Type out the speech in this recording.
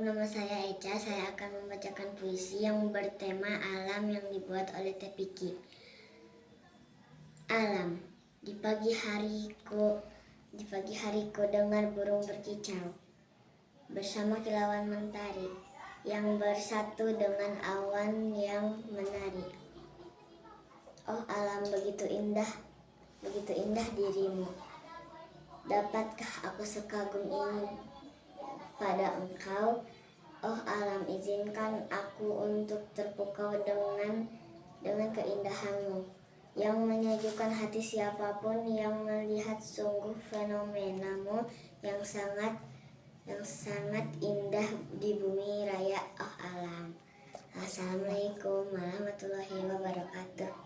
nama saya Eca. Saya akan membacakan puisi yang bertema alam yang dibuat oleh Teh Piki. Alam. Di pagi hari ku dengar burung berkicau bersama kilauan mentari yang bersatu dengan awan yang menari. Oh alam, begitu indah dirimu. Dapatkah aku sekagum ini pada engkau? Oh alam, izinkan aku untuk terpukau dengan keindahanmu yang menyejukkan hati siapapun yang melihat. Sungguh fenomenamu yang sangat indah di bumi raya. Oh alam. Assalamualaikum warahmatullahi wabarakatuh.